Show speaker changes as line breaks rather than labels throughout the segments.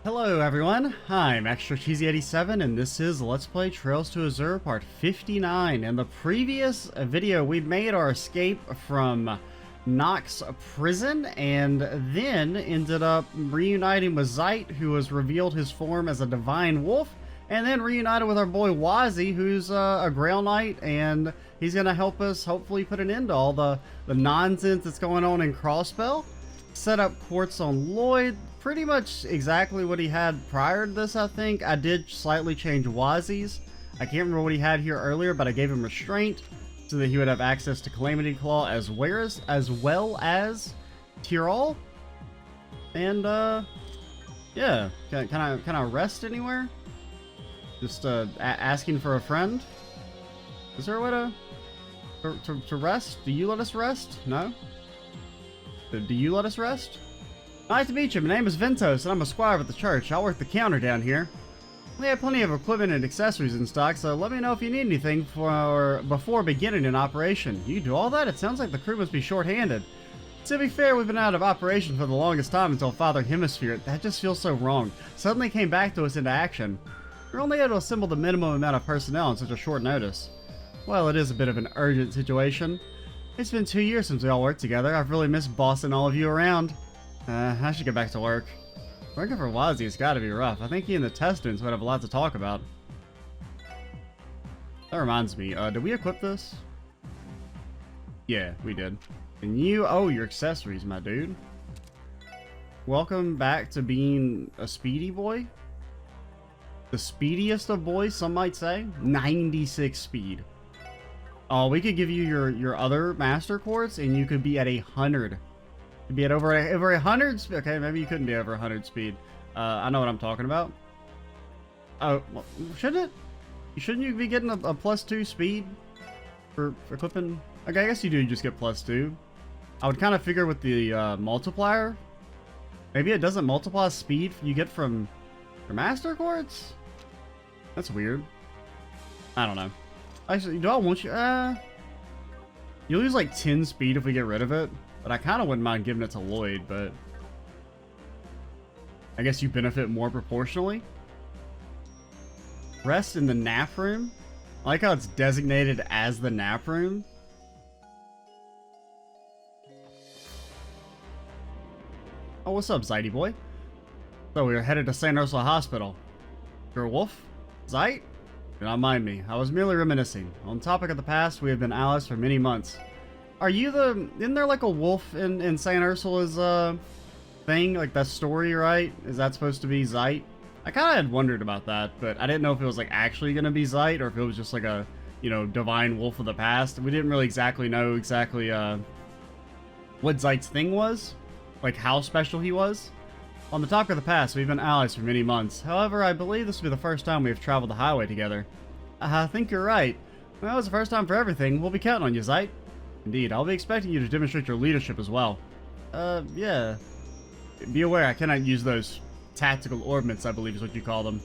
Hello everyone, I'm Extra Cheesy 87 and this is Let's Play Trails to Azure Part 59. In the previous video we made our escape from Nox prison and then ended up reuniting with Zeit, who has revealed his form as a divine wolf, and then reunited with our boy Wazzy, who's a Grail Knight, and he's gonna help us hopefully put an end to all the nonsense that's going on in Crossbell. Set up quartz on Lloyd, pretty much exactly what he had prior to this. I think I did slightly change Wazzy's. I can't remember what he had here earlier, but I gave him restraint so that he would have access to Calamity Claw as well as Tyrol. And yeah, can I rest anywhere? Just asking for a friend. Is there a way to rest? Do you let us rest? No. Do you let us rest? Nice to meet you. My name is Ventos, and I'm a squire with the church. I'll work the counter down here. We have plenty of equipment and accessories in stock, so let me know if you need anything before beginning an operation. You do all that? It sounds like the crew must be short-handed. To be fair, we've been out of operation for the longest time until Father Hemisphere. That just feels so wrong. Suddenly came back to us into action. We're only able to assemble the minimum amount of personnel on such a short notice. Well, it is a bit of an urgent situation. It's been 2 years since we all worked together. I've really missed bossing all of you around. I should get back to work. Working for Wazzy has got to be rough. I think he and the test students would have a lot to talk about. That reminds me, did we equip this? Yeah, we did. And you, oh, your accessories, my dude. Welcome back to being a speedy boy. The speediest of boys, some might say. 96 speed. Oh, we could give you your other master quartz, and you could be at 100. You'd be at over 100. Okay, maybe you couldn't be over 100 speed. I know what I'm talking about. Oh, well, shouldn't you be getting a +2 speed for equipping? Okay, I guess you do just get +2. I would kind of figure with the multiplier, maybe it doesn't multiply speed you get from your master quartz. That's weird. I don't know. Actually, do I want you? You lose like 10 speed if we get rid of it, but I kind of wouldn't mind giving it to Lloyd, but I guess you benefit more proportionally. Rest in the nap room. I like how it's designated as the nap room. Oh, what's up, Zighty boy? So we are headed to St. Ursula Hospital. You're a wolf? Zeit? Do not mind me. I was merely reminiscing. On the topic of the past, we have been allies for many months. Are you isn't there like a wolf in St. Ursula's thing? Like that story, right? Is that supposed to be Zeit? I kind of had wondered about that, but I didn't know if it was like actually going to be Zeit or if it was just like a, you know, divine wolf of the past. We didn't really know exactly what Zeit's thing was, like how special he was. On the topic of the past, we've been allies for many months. However, I believe this will be the first time we have traveled the highway together. I think you're right. Well, it's the first time for everything. We'll be counting on you, Zeit. Indeed, I'll be expecting you to demonstrate your leadership as well. Yeah. Be aware, I cannot use those tactical orbments, I believe is what you call them.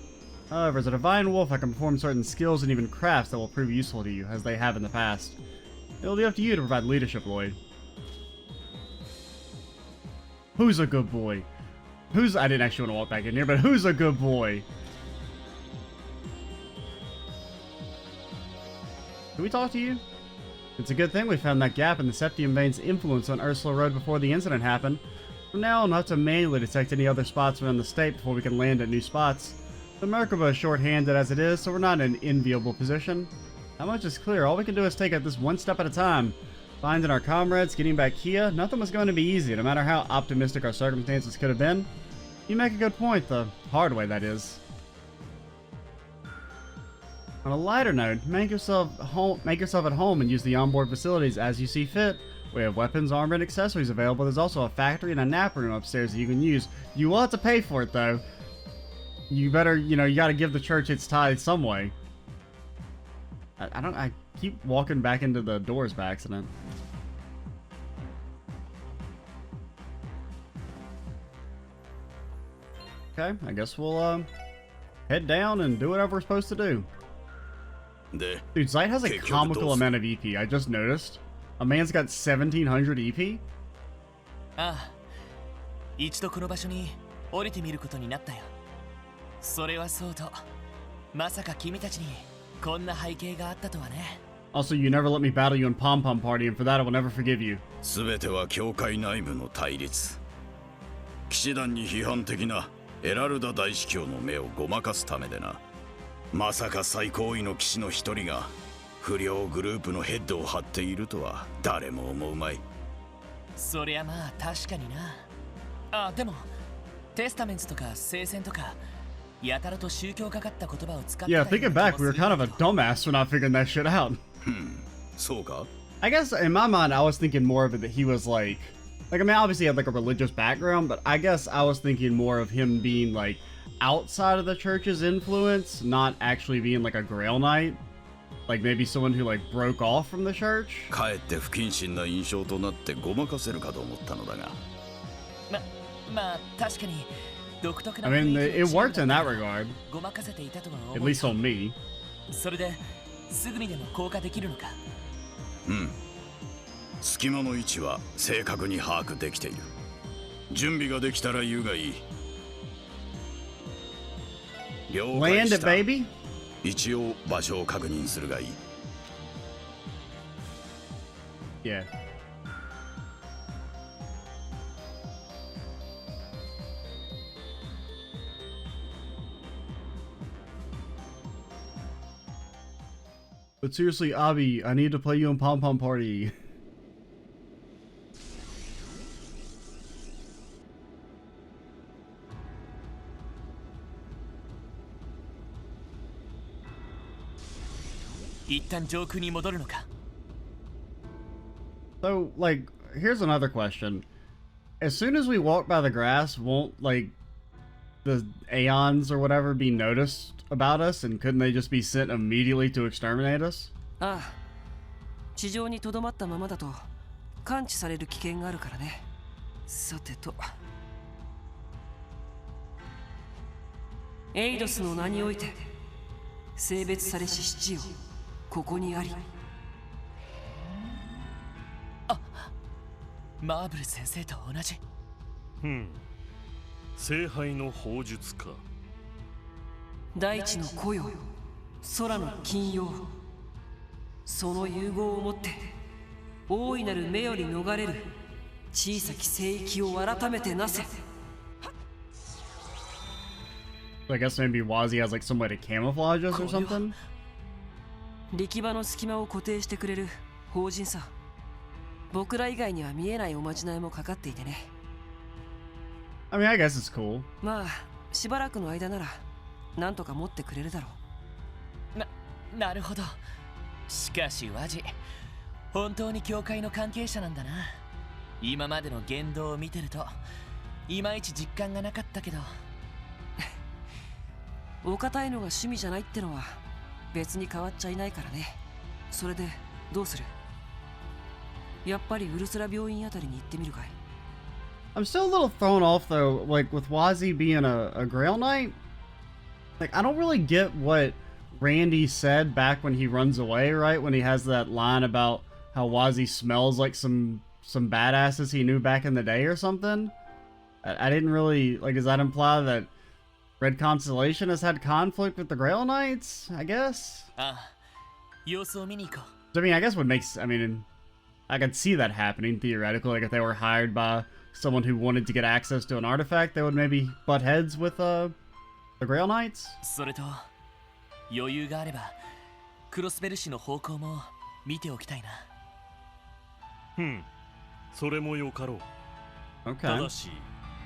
However, as a divine wolf, I can perform certain skills and even crafts that will prove useful to you, as they have in the past. It'll be up to you to provide leadership, Lloyd. Who's a good boy? I didn't actually want to walk back in here, but who's a good boy? Can we talk to you? It's a good thing we found that gap in the Septium Vein's influence on Ursula Road before the incident happened. From now on, we'll have to manually detect any other spots around the state before we can land at new spots. The Merkaba is short-handed as it is, so we're not in an enviable position. How much is clear? All we can do is take it this one step at a time. Finding our comrades, getting back here, nothing was going to be easy, no matter how optimistic our circumstances could have been. You make a good point, the hard way, that is. On a lighter note, make yourself at home and use the onboard facilities as you see fit. We have weapons, armor, and accessories available. There's also a factory and a nap room upstairs that you can use. You will have to pay for it, though. You better, you gotta give the church its tithe some way. I keep walking back into the doors by accident. Okay, I guess we'll head down and do whatever we're supposed to do. Dude, Zeit has a comical amount of EP, I just noticed. A man's got 1700 EP?
ああ、一度この場所に降りてみることになったよ。それはそうと、まさか君たちにこんな背景があったとはね。
Also, you never let me battle you in Pom Pom Party, and for that I will never forgive you.
すべては教会内部の対立。騎士団に批判的なエラルダ大司教の目をごまかすためでな。まさか最高位の騎士の一人が不良グループのヘッドを張っているとは誰も思うまい。
そりゃまあ確かにな。あ、でもテスタメントとか聖戦とかやたらと宗教かかった言葉を使って
Yeah, thinking back, we were kind of a dumbass for not figuring that shit out.
そうか?
I guess in my mind, I was thinking more of it that he was like, I mean, obviously he had like a religious background, but I guess I was thinking more of him being like outside of the church's influence, not actually being like a Grail Knight. Like maybe someone who like broke off from the church.
かえって不謹慎な印象となってごまかせるかと思ったのだが。
まあ確かに独特な
I mean, it worked in that regard.
ごまかせていたとは思う。
At least on me.
それですぐにでも降下できるのか。
隙間の位置は正確に把握できている。準備ができたら言うがいい。了解
Land
し
it,
た。
baby.
一応場所を確認するがいい。
Yeah. But seriously, Abby, I need to play you in Pom Pom Party. So, like, here's another question. As soon as we walk by the grass, won't, like, the Aeons or whatever be noticed about us, and couldn't they just be sent immediately to exterminate us?
ああ、地上にとどまったままだと感知される危険があるからね。さてと、エイドスの名において性別されし七よ、ここにあり。
あ、マーブル先生と同じ。
聖杯の砲術か。
大地の子よ、空の金曜、その融合をもって大いなる目より逃れる小さき聖域を改めてなせ。
I guess maybe Wazi has like some way to camouflage us or something?
力場の隙間を固定してくれる法人さ。僕ら以外には見えないおまじないもかかっていてね。
I mean, I guess it's cool.
まあ、しばらくの間ならなんとか持ってくれるだろ
う。なるほど。しかしワジ、本当に教会の関係者なんだな。今までの言動を見てるといまいち実感がなかったけど。
お堅いのが趣味じゃないってのは別に変わっちゃいないからね。それでどうする？やっぱりウルスラ病院あたりに行ってみるかい？
I'm still a little thrown off though, like with Wazi being a Grail Knight. Like, I don't really get what Randy said back when he runs away, right? When he has that line about how Wazi smells like some badasses he knew back in the day or something. I didn't really, like, does that imply that Red Constellation has had conflict with the Grail Knights, I guess? I mean, I guess what makes, I mean, I could see that happening theoretically. Like, if they were hired by someone who wanted to get access to an artifact, they would maybe butt heads with the Grail Knights.
それと余裕があればクロスベル氏の方向も見ておきたいな。
それもよかろう。ただし、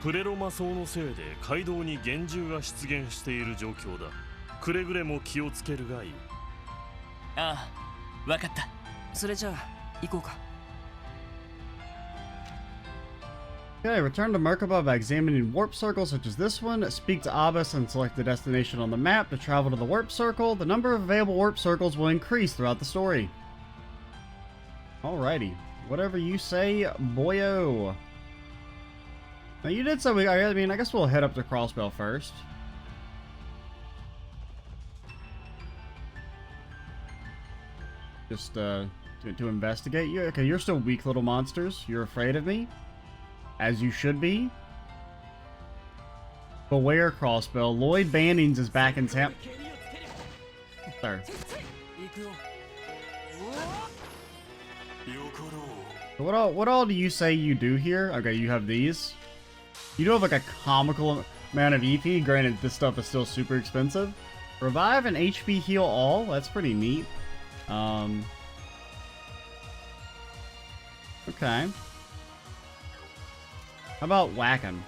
プレロマ層のせいで街道に厳重が出現している状況だ。くれぐれも気をつけるがいい。
ああ、わかった。
それじゃあ行こうか。
Okay, return to Merkaba by examining warp circles such as this one. Speak to Abbas and select the destination on the map to travel to the warp circle. The number of available warp circles will increase throughout the story. Alrighty. Whatever you say, boyo. Now you did say I mean, I guess we'll head up to Crossbell first. Just, to investigate you. Okay, you're still weak little monsters. You're afraid of me. As you should be. Beware Crossbell. Lloyd Bannings is back in town. Sir. What all do you say you do here? Okay, you have these. You do have like a comical amount of EP. Granted, this stuff is still super expensive. Revive and HP heal all. That's pretty neat. Okay. How about whacking?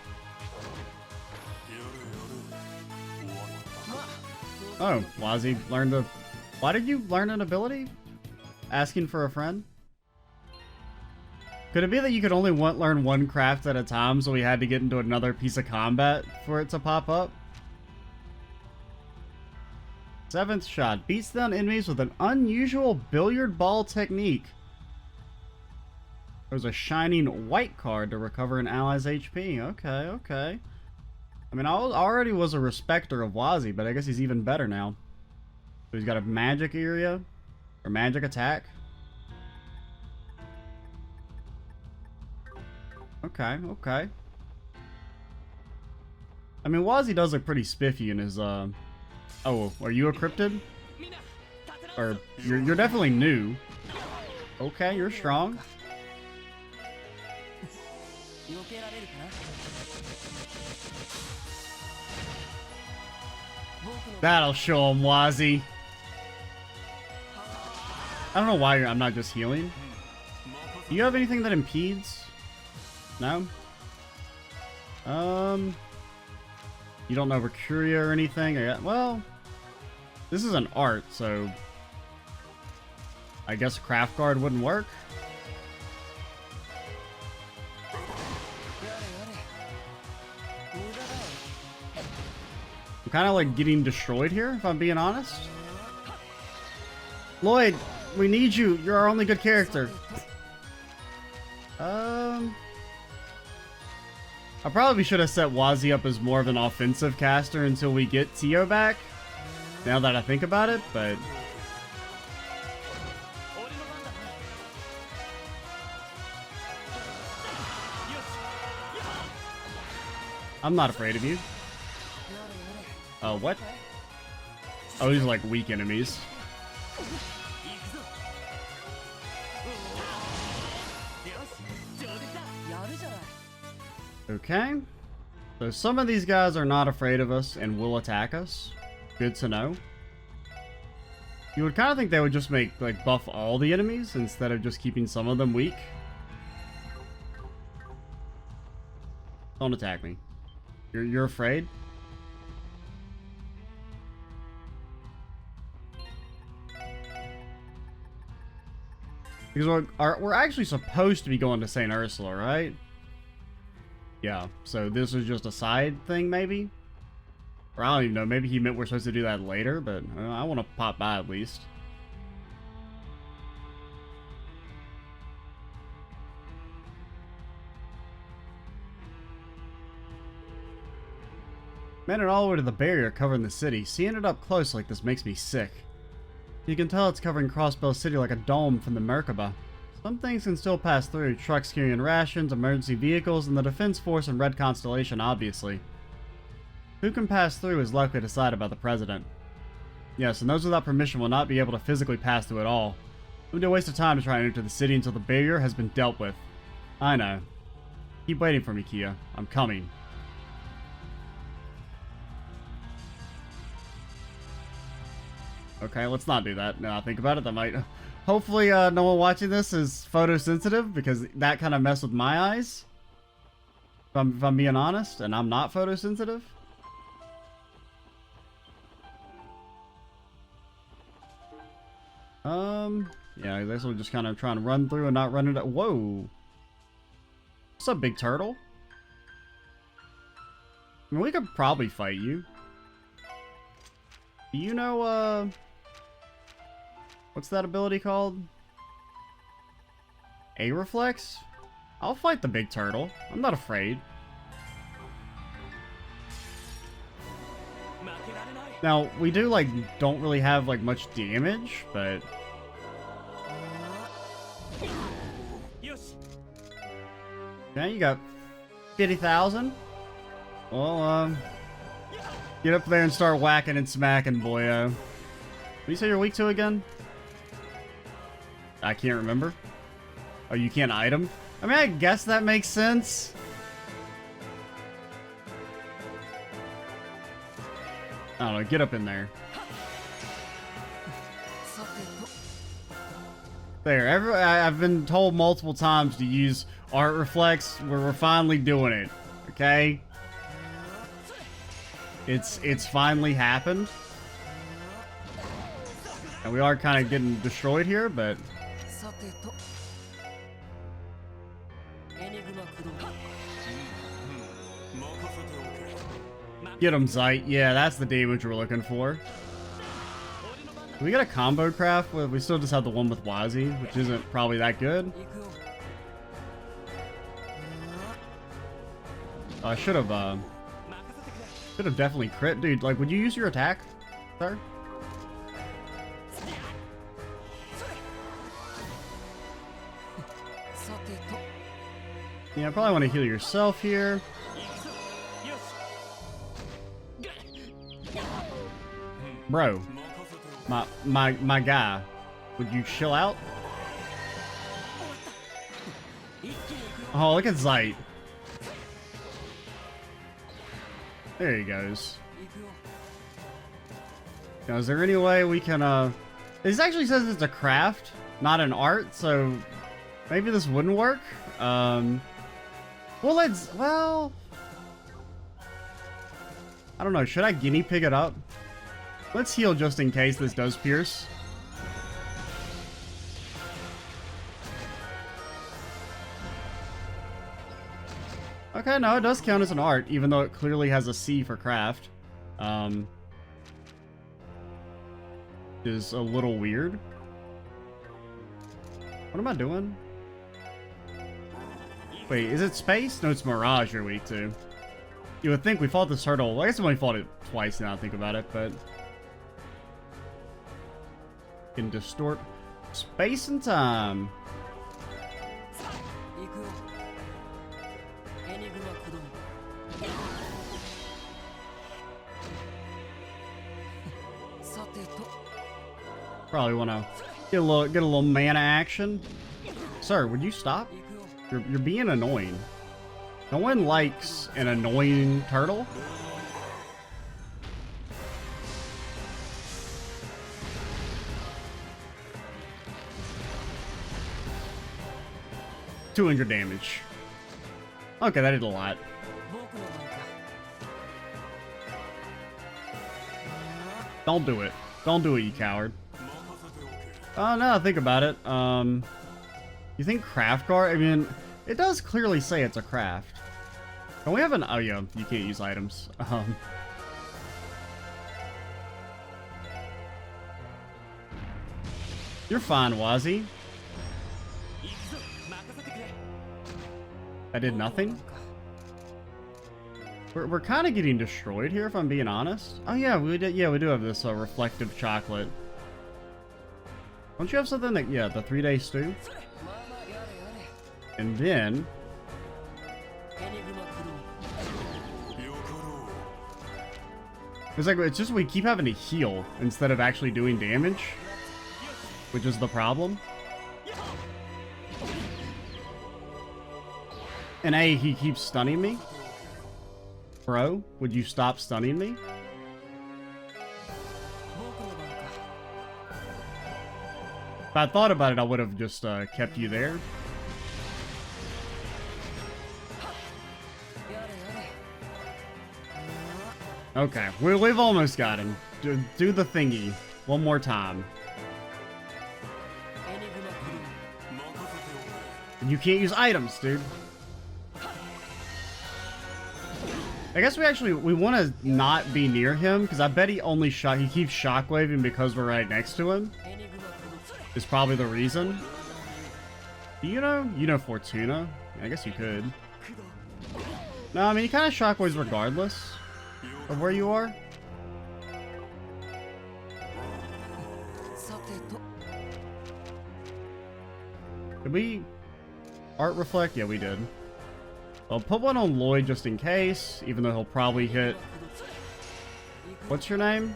Oh, Wazzy learned a... Why did you learn an ability? Asking for a friend? Could it be that you could only learn one craft at a time, so we had to get into another piece of combat for it to pop up? 7th shot. Beats down enemies with an unusual billiard ball technique. There's a shining white card to recover an ally's HP. Okay, okay. I mean, I already was a respecter of Wazzy, but I guess he's even better now. So he's got a magic area, or magic attack. Okay, okay. I mean, Wazzy does look pretty spiffy in his, Oh, are you a cryptid? Or, you're definitely new. Okay, you're strong. That'll show him, Wazzy. I don't know why I'm not just healing. Do you have anything that impedes? No? You don't know Mercuria or anything? Well, this is an art, so I guess Craft Guard wouldn't work. I'm kind of like getting destroyed here, if I'm being honest. Lloyd, we need you. You're our only good character. I probably should have set Wazzy up as more of an offensive caster until we get Tio back. Now that I think about it, but... I'm not afraid of you. Oh, what? Oh, these are like weak enemies. Okay. So some of these guys are not afraid of us and will attack us. Good to know. You would kind of think they would just make, like, buff all the enemies instead of just keeping some of them weak. Don't attack me. You're afraid? Because we're actually supposed to be going to St. Ursula, right? Yeah, so this is just a side thing, maybe? Or I don't even know, maybe he meant we're supposed to do that later, but I want to pop by at least. Made it all the way to the barrier covering the city. Seeing it up close like this makes me sick. You can tell it's covering Crossbell City like a dome from the Merkaba. Some things can still pass through, trucks carrying rations, emergency vehicles, and the Defense Force and Red Constellation, obviously. Who can pass through is likely decided by the President. Yes, and those without permission will not be able to physically pass through at all. It would be a waste of time to try and enter the city until the barrier has been dealt with. I know. Keep waiting for me, Kia. I'm coming. Okay, let's not do that. Now I think about it, that might... Hopefully no one watching this is photosensitive, because that kind of messed with my eyes. If I'm being honest, and I'm not photosensitive. Yeah, I guess we're just kind of trying to run through and not run into... Whoa! What's up, big turtle? I mean, we could probably fight you. Do you know, what's that ability called? A-Reflex? I'll fight the big turtle. I'm not afraid. Now, we do, like, don't really have, like, much damage, but... Yeah, you got 50,000. Well, Get up there and start whacking and smacking, boyo. What do you say you're weak to again? I can't remember. Oh, you can't item? I mean, I guess that makes sense. I don't know, get up in there. There, I've been told multiple times to use Art Reflex, where we're finally doing it, okay? It's finally happened. And we are kind of getting destroyed here, but... Get him, Zeit. Yeah, that's the damage we're looking for. We got a combo craft. Well, we still just have the one with Wazi, which isn't probably that good. I should have definitely crit. Dude, like, would you use your attack, sir? Yeah, I probably want to heal yourself here. Bro, my guy, would you chill out? Oh, look at Zeit. There he goes. Now, is there any way we can, This actually says it's a craft, not an art, so maybe this wouldn't work. Well, I don't know, should I guinea pig it up? Let's heal just in case this does pierce. Okay, no, it does count as an art, even though it clearly has a C for craft. Is a little weird. What am I doing? Wait, is it space? No, it's Mirage you're weak to. You would think we fought this turtle. Well, I guess we only fought it twice now I think about it, but... Can distort space and time. Probably want to get a little mana action. Sir, would you stop? You're being annoying. No one likes an annoying turtle. $200 damage. Okay, that did a lot. Don't do it. Don't do it, you coward. Oh, now I think about it. You think craft guard? I mean, it does clearly say it's a craft. Don't we have an... Oh, yeah, you can't use items. You're fine, Wazi. I did nothing? We're kind of getting destroyed here, if I'm being honest. Oh, yeah, we do have this reflective chocolate. Don't you have something that... Yeah, the 3-day stew? And then... It's just we keep having to heal instead of actually doing damage, which is the problem. And he keeps stunning me. Bro, would you stop stunning me? If I thought about it, I would have just kept you there. Okay, we've almost got him. Do the thingy one more time. You can't use items, dude. I guess we want to not be near him, because I bet he keeps shockwaving because we're right next to him. Is probably the reason. Do you know? You know Fortuna? I guess you could. No, I mean, he kind of shockwaves regardless of where you are. Did we art reflect? Yeah, we did. I'll put one on Lloyd just in case, even though he'll probably hit What's your name?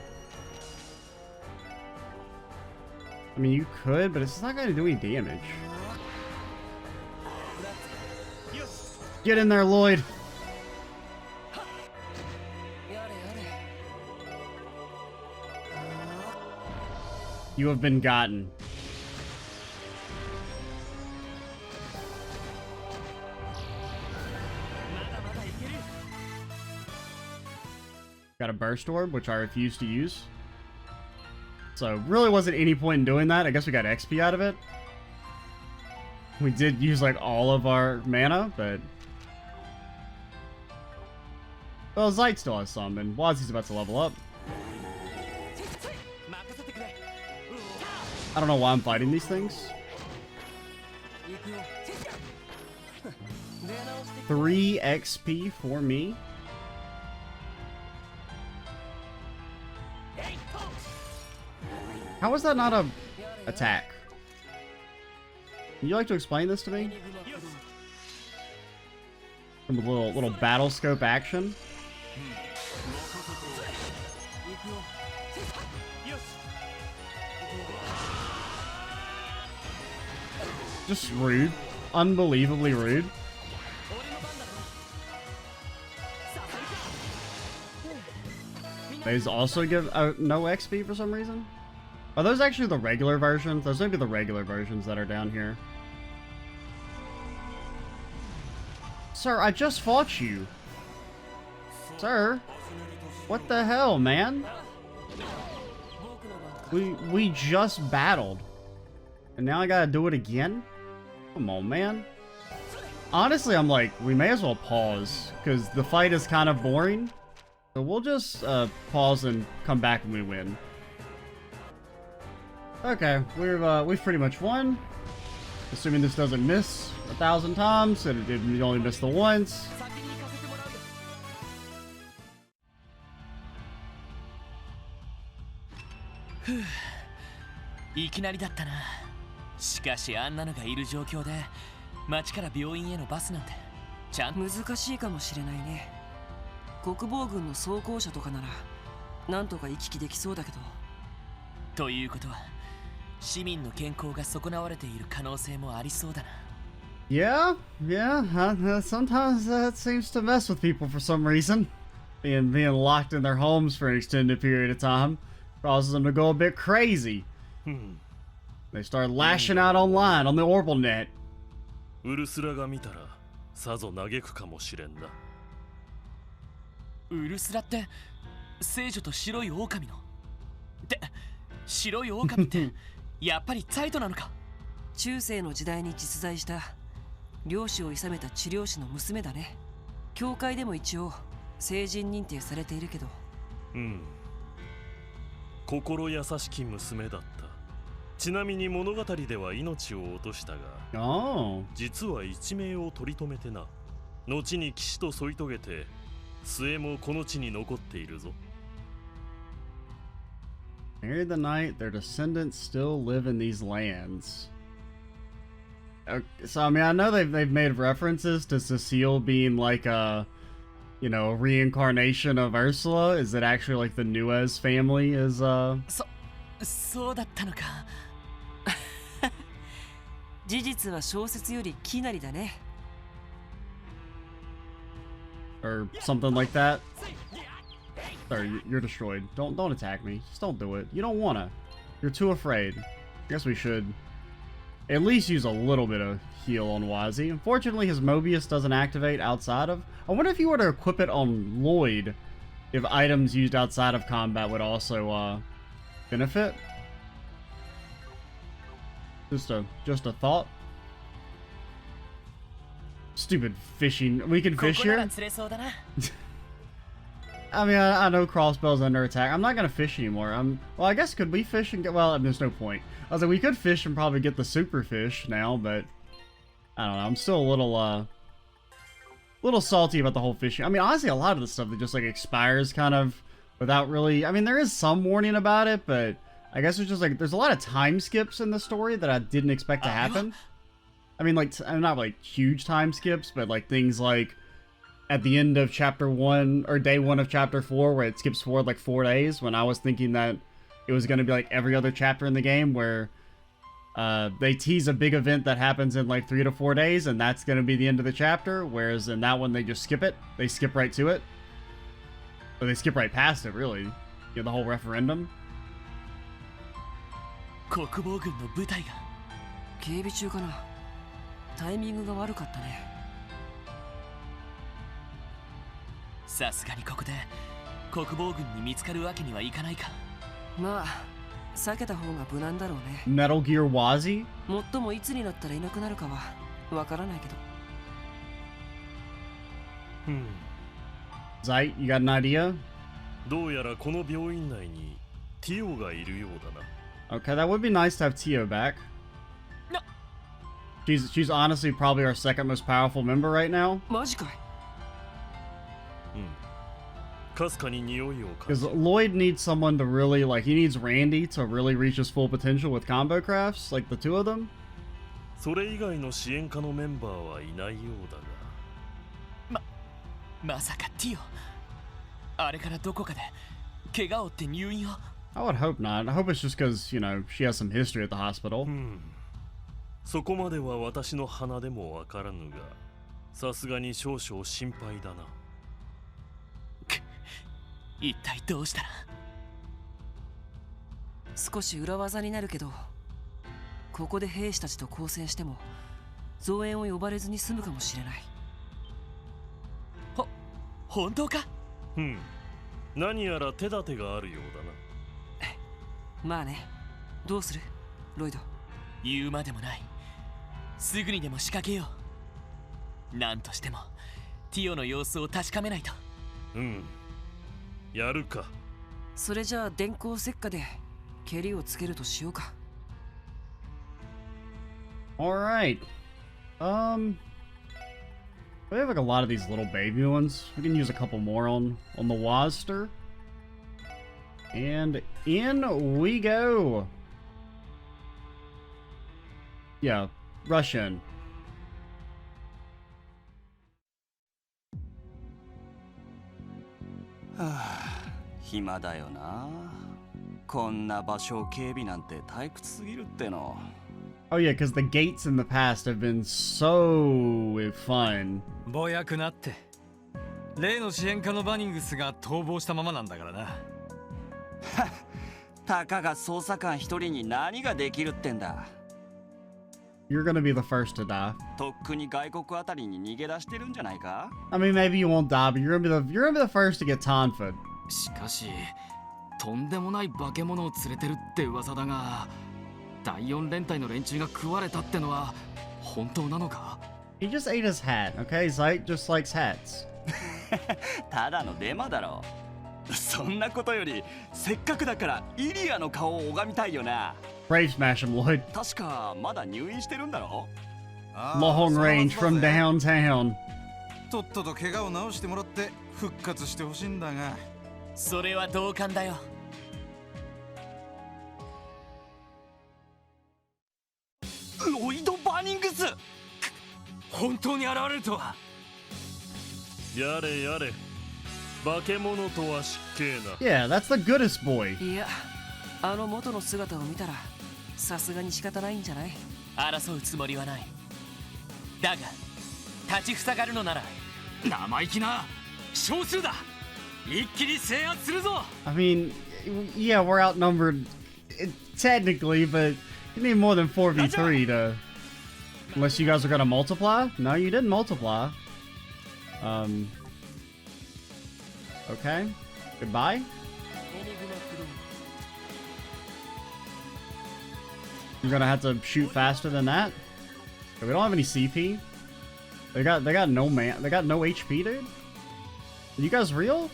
I mean, you could, but it's not going to do any damage. Get in there, Lloyd. You have been gotten. Got a burst orb, which I refuse to use. So really wasn't any point in doing that. I guess we got XP out of it. We did use like all of our mana, but... Well, Zeit still has some, and Wazi's about to level up. I don't know why I'm fighting these things. 3 XP for me. How is that not a attack? Would you like to explain this to me? A little battle scope action. Just rude. Unbelievably rude. These also give no XP for some reason. Are those actually the regular versions? Those might be the regular versions that are down here. Sir, I just fought you. Sir? What the hell, man? We just battled. And now I gotta do it again? Come on, man. Honestly, I'm like, we may as well pause, because the fight is kind of boring. So we'll just pause and come back when we win. Okay, we've pretty much won. Assuming this doesn't miss 1,000 times, and it only missed the once.
Phew. いきなりだったな。しかしあんなのがいる状況で町から病院へのバスなんてちゃんと
難しいかもしれないね。国防軍の装甲車とかならなんとか行き来できそうだけど。
ということは市民の健康が損なわれている可能性もありそうだな。
Yeah, sometimes that seems to mess with people for some reason. Being locked in their homes for an extended period of time causes them to go a bit crazy. They start lashing out online on the Orbital net.
ウルスラが見たらさぞ嘆くかもしれんな。
ウルスラって聖女と白い狼の。で、白い狼ってやっぱりザイトなのか。
中世の時代に実在した漁師を諌めた治療師の娘だね。教会でも一応成人認定されているけど。
心優しき娘だった。ちなみに物語では命を落としたが、実は一命を取り留めてな。後に騎士と添い遂げて末もこの地に残っているぞ。
Marry the night, their descendants still live in these lands. Okay, so I mean, I know they've made references to Cecile being like a, you know, reincarnation of Ursula. Is it actually like the Nuez family is
そうだったのか。
事実は小説よりきなりだね。
or something like that? Sorry, you're destroyed. Don't attack me. Just don't do it. You don't wanna. You're too afraid. I guess we should at least use a little bit of heal on Wazi. Unfortunately, his Mobius doesn't activate outside of... I wonder if you were to equip it on Lloyd, if items used outside of combat would also benefit. Just a thought. Stupid fishing. We can fish here? I mean, I know Crossbell's under attack. I'm not gonna fish anymore. Well, I guess could we fish and get... Well, there's no point. I was like, we could fish and probably get the super fish now, but... I don't know. I'm still a little salty about the whole fishing. I mean, honestly, a lot of the stuff that just, like, expires kind of without really... I mean, there is some warning about it, but... I guess it's just, like, there's a lot of time skips in the story that I didn't expect to happen. I mean, like, not, like, huge time skips, but, like, things like... at the end of chapter 1 or day 1 of chapter 4 where it skips forward like 4 days, when I was thinking that it was going to be like every other chapter in the game where they tease a big event that happens in like 3 to 4 days and that's going to be the end of the chapter, whereas in that one they just skip it. They skip right to it. Or they skip right past it, really. You know, the whole referendum.
国防軍の部隊が
警備中かな。タイミングが悪かったね。
さすがにここで国防軍に見つかるわけにはいかないか。
まあ避けた方が無難だろうね。
Metal Gear Wazi?
もっともいつになったらいなくなるかはわからないけど。
Zeit, you got an idea?
どうやらこの病院内にティオがいるようだな。
Okay, that would be nice to have Tio back.
No.
She's honestly probably our second most powerful member right now.
マジかい。
かすかに匂いを感
Because
じ
Lloyd needs someone to really, like, he needs Randy to really reach his full potential with combo crafts, like the two of them.
それ以外の支援課のメンバーはいないようだが。
まさかティオあれからどこかで怪我を負って入院を。
I would hope not. I hope it's just because, you know, she has some history at the hospital.
そこまでは私の鼻でもわからぬが、さすがに少々心配だな。
一体どうしたら。
少し裏技になるけど、ここで兵士たちと交戦しても増援を呼ばれずに済むかもしれない。
本当か。
何やら手立てがあるようだな。
まあね。どうするロイド。
言うまでもない。すぐにでも仕掛けよう。何としてもティオの様子を確かめないと。
やるか。
それじゃあ電光石火で蹴りをつけるとしようか。
Alright. We have like a lot of these little baby ones. We can use a couple more on the Wazster. And in we go. Yeah, rush in.
暇だよな。こんな場所を警備なんて退屈すぎるっての。
Oh yeah, because the gates in the past have been so fun.
ぼやくなって。例の支援課のバニングスが逃亡したままなんだからな。
たかが捜査官一人に何ができるってんだ。
You're gonna be the first to die.
とっくに外国あたりに逃げ出してるんじゃないか。
I mean, maybe you won't die, but you're gonna be the first to get tonfed.
しかし、とんでもない化け物を連れてるって噂だが、第4連隊の連中が食われたってのは本当なのか？
He just ate his hat, okay? Zeit just likes hats.
ただのデマだろ。そんなことより、せっかくだからイリアの顔を拝みたいよな。
Brave smash him, Lloyd.
確かまだ入院してるんだろ。
Long range from downtown.
とっとと怪我を治してもらって復活してほしいんだが。
それは同感だよ。
ロイド・バニングス。
本当に現れるとは。
やれやれ。化け物とは失敬な。
Yeah, that's the goodest boy.
いや、あの元の姿を見たらさすがに仕方ないんじゃない？
争うつもりはない。だが立ちふさがるのなら
生意気な少数だ。一気に制圧するぞ。
I mean, yeah, we're outnumbered technically, but you need more than 4v3 to... Unless you guys are gonna multiply? No, you didn't multiply. Okay. Goodbye. You're gonna have to shoot faster than that? Okay, we don't have any CP. They got no man. They got no HP, dude. Are you guys real?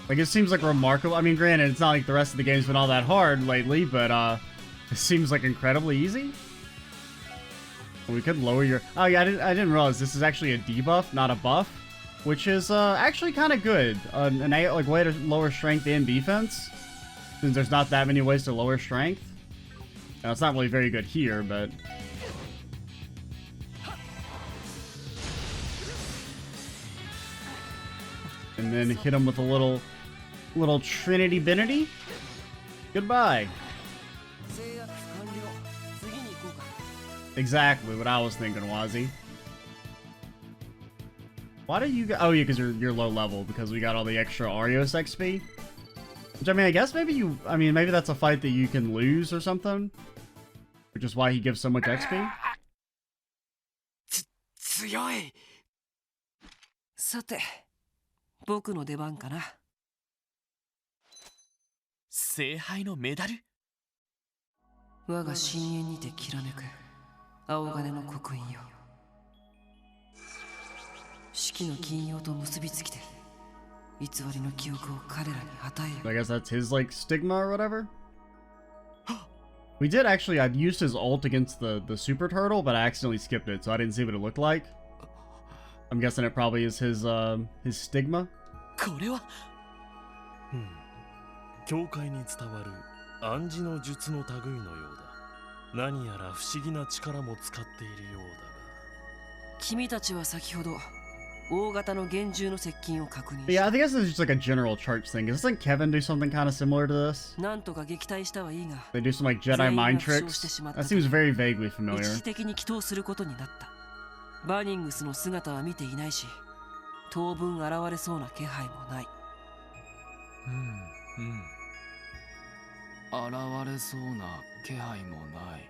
Like, it seems like remarkable. I mean, granted, it's not like the rest of the game's been all that hard lately, but it seems like incredibly easy. We could lower your... Oh yeah, I didn't realize this is actually a debuff, not a buff, which is actually kind of good. Like way to lower strength and defense, since there's not that many ways to lower strength. Now, it's not really very good here, but And then hit him with a little Trinity Binity. Goodbye. Exactly what I was thinking, Wazzy. Why do you go? Oh yeah, because you're low level because we got all the extra Arios XP. Which I mean, I guess maybe maybe that's a fight that you can lose or something. Which is why he gives so much XP.
強い。さて、僕の出番かな。
聖杯のメダル？
我が深淵にてきらめく青金の刻印よ。四季の金曜と結びつきて偽りの記憶を彼らに与える。
I guess that's his like stigma or whatever. We did actually, I used his ult against the super turtle, but I accidentally skipped it, so I didn't see what it looked like. I'm guessing it probably is his stigma.
これは
教会に伝わる暗示の術の類のようだ。何やら不思議な力も使っているようだが。
君たちは先ほど大型の厳重の接近を確認した。
Yeah, I think this is just like a general church thing. Doesn't Kevin do something kind of similar to this?
なんとか撃退したはいいが、
They do some like Jedi mind tricks. That seems very vaguely
一
familiar.
時的に祈祷することになった。バニングスの姿は見ていないし、当分現れそうな気配もない。
現れそうな気配もない。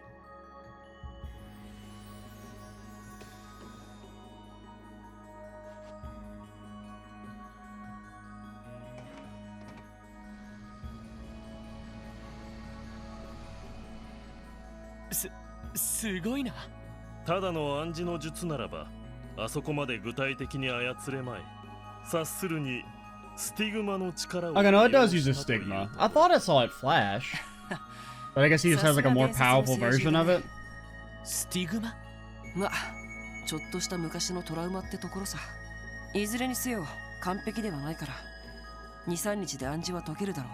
すごいな。
ただの暗示の術ならばあそこまで具体的に操れまい。察するにスティグマの力を。
Okay, no, it does use a stigma. I thought I saw it flash. But I guess he just has like a more powerful version of it.
スティグマ？
まあ、ちょっとした昔のトラウマってところさ。いずれにせよ完璧ではないから、2、3日で暗示は解けるだろ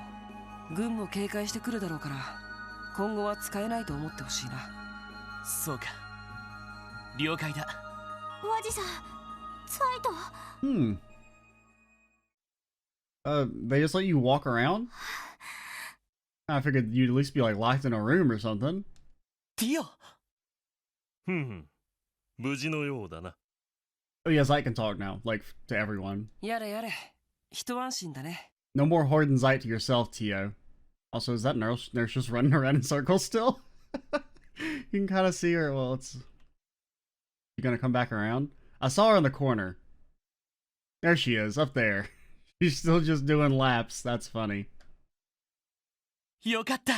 う。軍も警戒してくるだろうから、今後は使えないと思ってほしいな。
そうか。了解だ。
ワジさん、サイト。
They just let you walk around? I figured you'd at least be like locked in a room or something.
ティオ。
無事のようだな。
Oh yes, I can talk now, like to everyone.
やれやれ、一安心だね。
No more hoarding Zeit to yourself, Tio. Also, is that nurse just running around in circles still? You can kind of see her. Well, it's... You gonna come back around? I saw her in the corner. There she is, up there. She's still just doing laps. That's funny.
よかった。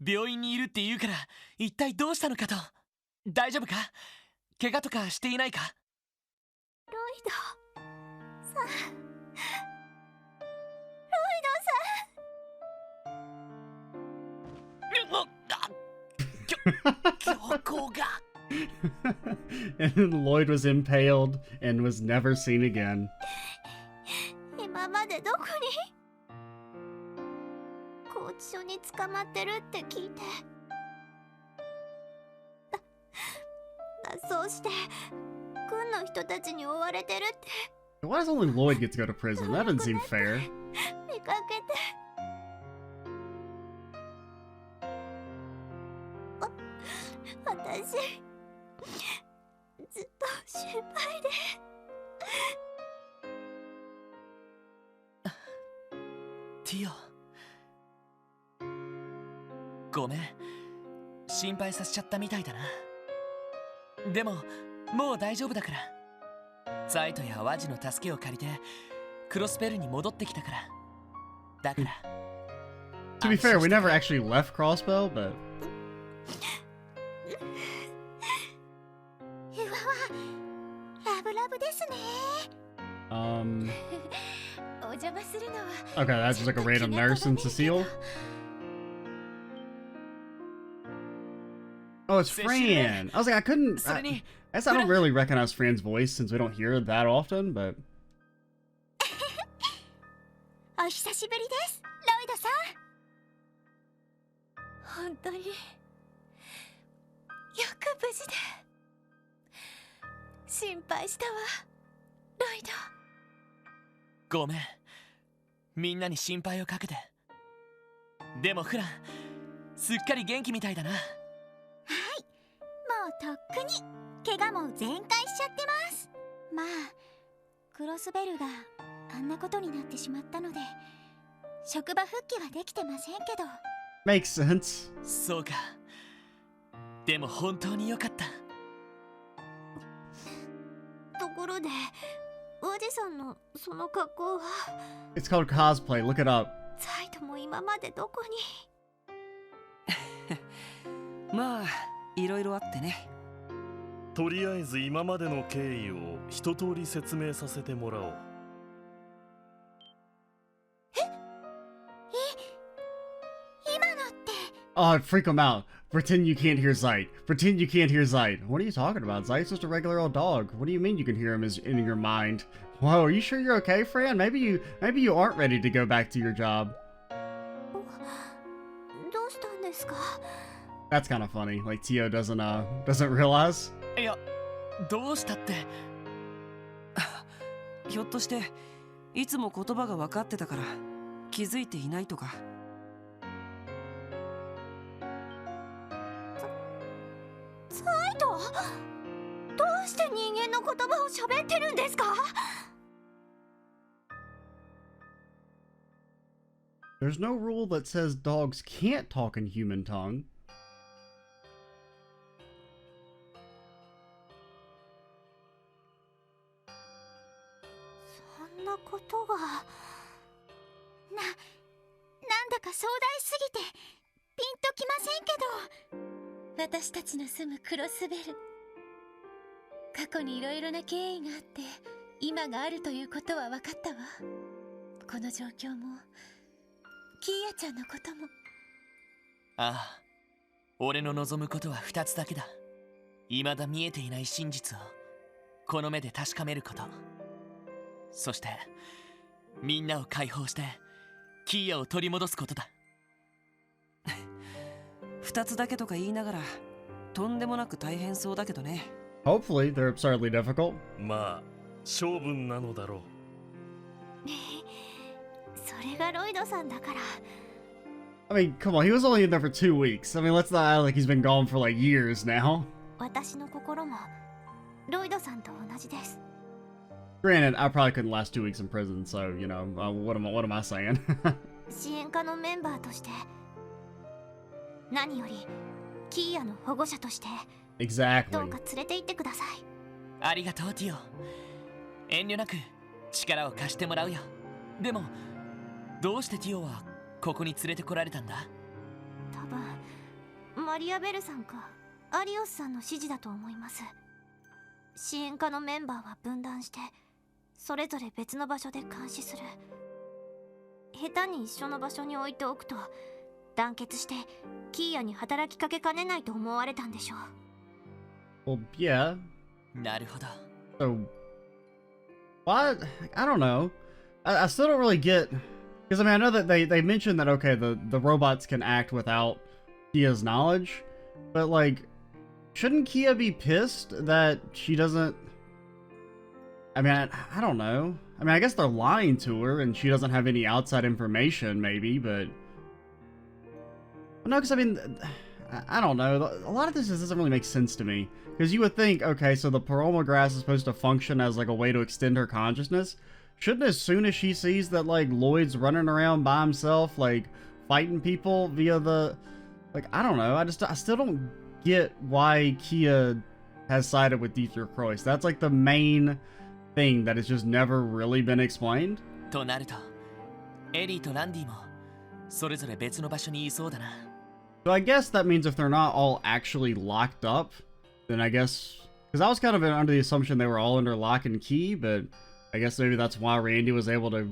病院にいるって言うから、一体どうしたのかと。大丈夫か？怪我とかしていないか？
ロイドさん。
教皇が。
And Lloyd was impaled and was never seen again.
今までどこに？拘置所に捕まってるって聞いて。そうして軍の人たちに追われてるって。
Why does only Lloyd get to go to prison? That doesn't seem fair.
見かけて。私ずっと心配で。
ティオ。ごめん。心配させちゃったみたいだな。でも、もう大丈夫だから。ザイトやワジの助けを借りて、クロスベルに戻ってきたから。だから。
To be fair, we never actually left Crossbell, but...
岩はラブラブですね。お邪魔するのは。
Okay, that's just like a random nurse in Cecile. Oh, it's Fran. I was like, I couldn't. I guess I don't really recognize Fran's voice since we don't hear it that often, but.
お久しぶりです、ロイドさん。本当によく無事で。心配したわ、ロイド。
ごめん。みんなに心配をかけて。でもフラン、すっかり元気みたいだな。
はい、もうとっくに怪我も全開しちゃってます。まあクロスベルがあんなことになってしまったので職場復帰はできてませんけど。
Makes sense.
そうか。でも本当によかった。
ところでおじさんのその格好は。
It's called cosplay. Look it up.
サイドも今までどこに。
まあいろいろあってね。
とりあえず今までの経緯を一通り説明させてもらおう。
今のって。
Oh, freak him out. Pretend you can't hear Zeit. Pretend you can't hear Zeit. What are you talking about? Zeit's just a regular old dog. What do you mean you can hear him in your mind? Whoa, are you sure you're okay, Fran? Maybe you aren't ready to go back to your job.
どうしたんですか？
That's kind of funny. Like Tio doesn't realize.
いや、どうしたって。
ひょっとしていつも言葉が分かってたから気づいていないとか。
サイド、どうして人間の言葉を喋ってるんですか？
There's no rule that says dogs can't talk in human tongue.
そんなことが。なんだか壮大すぎてピンときませんけど。私たちの住むクロスベル、過去にいろいろな経緯があって今があるということは分かったわ。この状況もキーヤちゃんのことも。
ああ、俺の望むことは2つだけだ。未だ見えていない真実をこの目で確かめること、そしてみんなを解放してキーヤを取り戻すことだ。
2つだけとか言いながらとんでもなく大変そうだけどね。
Hopefully, they're absurdly difficult.
まあ性分なのだろう。
それがロイドさんだから。
I mean, come on, he was only in there for 2 weeks. I mean, let's not act like he's been gone for like years now.
私の心もロイドさんと同じです。
Granted, I probably couldn't last 2 weeks in prison, so, you know, what am I saying?
支援課のメンバーとして、何よりキーヤの保護者として、
Exactly.
どうか連れて行ってください。
ありがとうティオ。遠慮なく力を貸してもらうよ。でもどうしてティオはここに連れてこられたんだ？
多分マリアベルさんかアリオスさんの指示だと思います。支援課のメンバーは分断してそれぞれ別の場所で監視する。下手に一緒の場所に置いておくと団結してキーヤに働きかけかねないと思われたんでしょう。
Well, yeah.
なるほど。
So, what? I don't know. I still don't really get... Because, I mean, I know that they mentioned that, okay, the robots can act without Kia's knowledge, but, like, shouldn't Kia be pissed that she doesn't... I mean, I don't know. I mean, I guess they're lying to her and she doesn't have any outside information, maybe, but... No, because, I mean, I don't know. A lot of this just doesn't really make sense to me. Because you would think, okay, so the paroma grass is supposed to function as, like, a way to extend her consciousness. Shouldn't as soon as she sees that, like, Lloyd's running around by himself, like, fighting people via the... Like, I don't know. I still don't get why Kia has sided with Dieter Croix. That's, like, the main thing that has just never really been explained.
となると、エリーとランディもそれぞれ別の場所にいそうだな。
So I guess that means if they're not all actually locked up, then I guess... Because I was kind of under the assumption they were all under lock and key, but I guess maybe that's why Randy was able to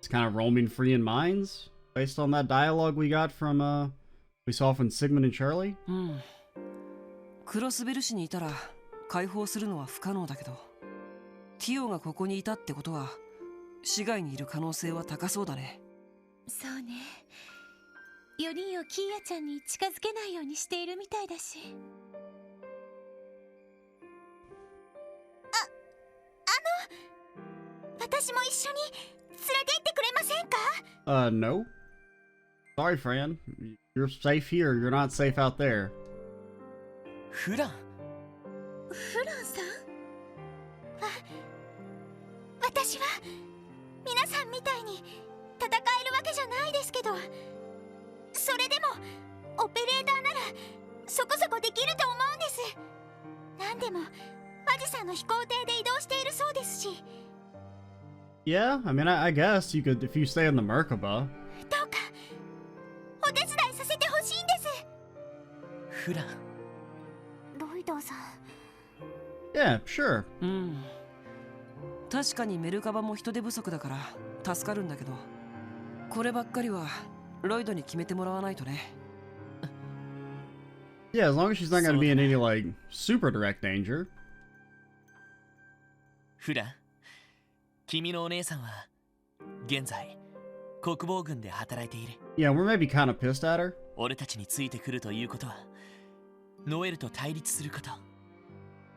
just kind of roaming free in mines, based on that dialogue we got from, we saw from Sigmund and Charlie.
クロスベル市にいたら解放するのは不可能だけど、ティオがここにいたってことは市外にいる可能性は高そうだね。
そうね。4人をキーヤちゃんに近づけないようにしているみたいだし。私も一緒に連れて行ってくれませんか？
No. Sorry, Fran. You're safe here. You're not safe out there.
フラン。
フランさん？私は皆さんみたいに戦えるわけじゃないですけど、それでもオペレーターならそこそこできると思うんです。何でもマジさんの飛行艇で移動しているそうですし。
Yeah, I mean, I guess you could if you stay in the Merkaba.
どうかお手伝いさせてほしいんです。
フラン。
ロイドさん。
Yeah, sure.
うん。確かにメルカバも人手不足だから助かるんだけど、こればっかりはロイドに決めてもらわないとね。
Yeah, as long as she's not going to be in any, like, super direct danger.
フラン、君のお姉さんは現在国防軍で働いている。
Yeah, we're maybe kind of pissed at her.
俺たちについてくるということはノエルと対立すること、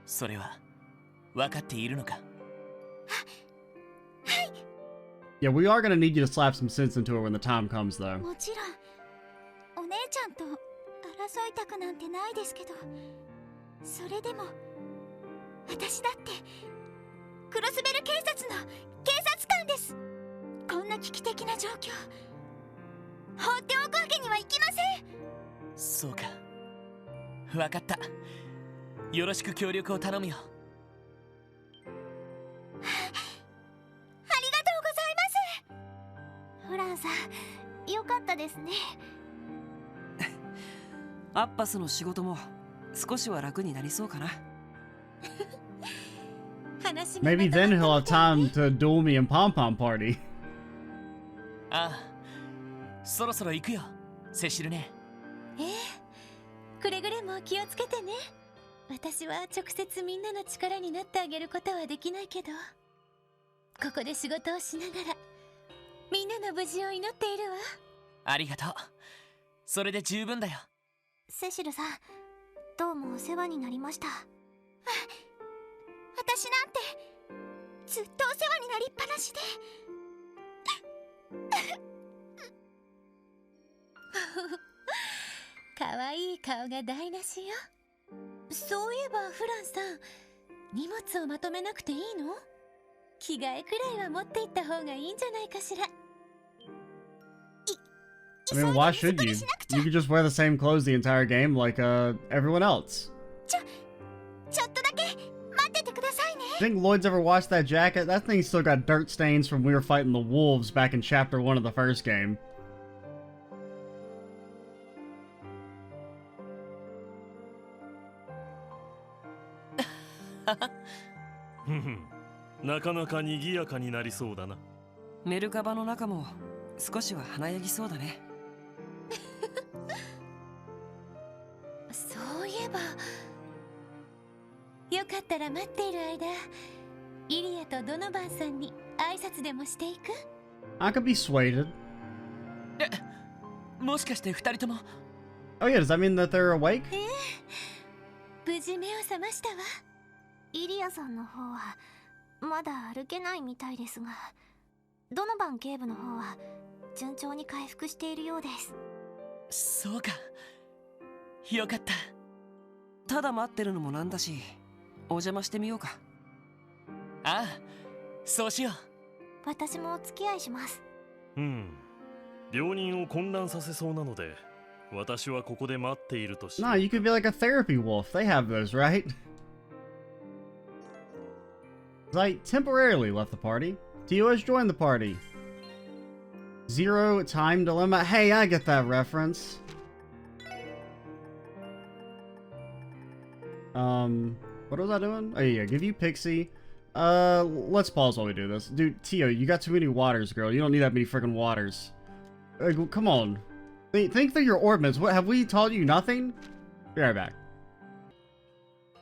それは分かっているのか？
Yeah, we are going to need you to slap some sense into her when the time comes, though.
もちろんお姉ちゃんと争いたくなんてないですけど、それでも私だってクロスベル警察の警察官です。こんな危機的な状況放っておくわけにはいきません。
そうか、分かった。よろしく協力を頼むよ。
ありがとうございます。フランさん、よかったですね。
アッパスの仕事も少しは楽になりそうかな。
Maybe then he'll have time to duel me in Pom Pom Party.
ああ、そろそろ行くよ、セシルね。
くれぐれも気をつけてね。私は直接みんなの力になってあげることはできないけど、ここで仕事をしながらみんなの無事を祈っているわ。
ありがとう。それで十分だよ。
セシルさん、どうもお世話になりました。私なんてずっとお世話になりっぱなしで。かわいい顔が台無しよ。そういえばフランさん、荷物をまとめなくていいの？着替えくらいは持っていった方がいいんじゃないかしら。
I mean, why should you? You could just wear the same clothes the entire game like everyone else.
ちょっとだけ待っててくださいね。
Think Lloyd's ever watched that jacket? That thing's still got dirt stains from we were fighting the wolves back in chapter 1 of the first game.
なかなか賑やかになりそうだな。
メルカバの中も少しは華やぎそうだね。
そういえば、よかったら待っている間、イリアとドノバンさんに挨拶でもしていく？
I could be swayed.
もしかして二人とも。
Oh yeah, does that mean that they're awake?
無事目を覚ましたわ。イリアさんの方はまだ歩けないみたいですが、ドノバン警部の方は順調に回復しているようです。
そうか、よかった。
ただ待ってるのもなんだし、お邪魔してみようか。
ああ、そうしよう。
私もお付き合いします。
病人を混乱させそうなので、私はここで待っているとし。
Nah, you could be like a therapy wolf. They have those, right? I temporarily left the party. Tio has joined the party. Zero time dilemma. Hey, I get that reference. What was I doing? Oh yeah, give you Pixie. Let's pause while we do this. Dude, Tio, you got too many waters, girl. You don't need that many freaking waters. Come on. Think through your orbits. What, have we taught you nothing? Be right back.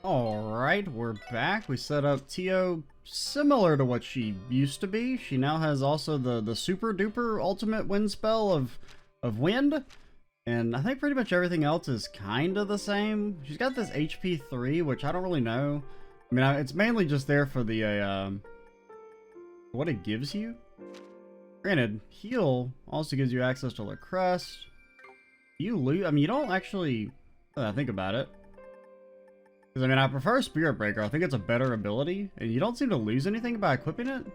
Alright, we're back. We set up Tio similar to what she used to be. She now has also the super duper ultimate wind spell of wind. And I think pretty much everything else is kind of the same. She's got this HP 3, which I don't really know. I mean, it's mainly just there for the what it gives you. Granted, heal also gives you access to the crest. You loot. I mean, you don't actually. Think about it. Because I mean, I prefer Spirit Breaker. I think it's a better ability, and you don't seem to lose anything by equipping it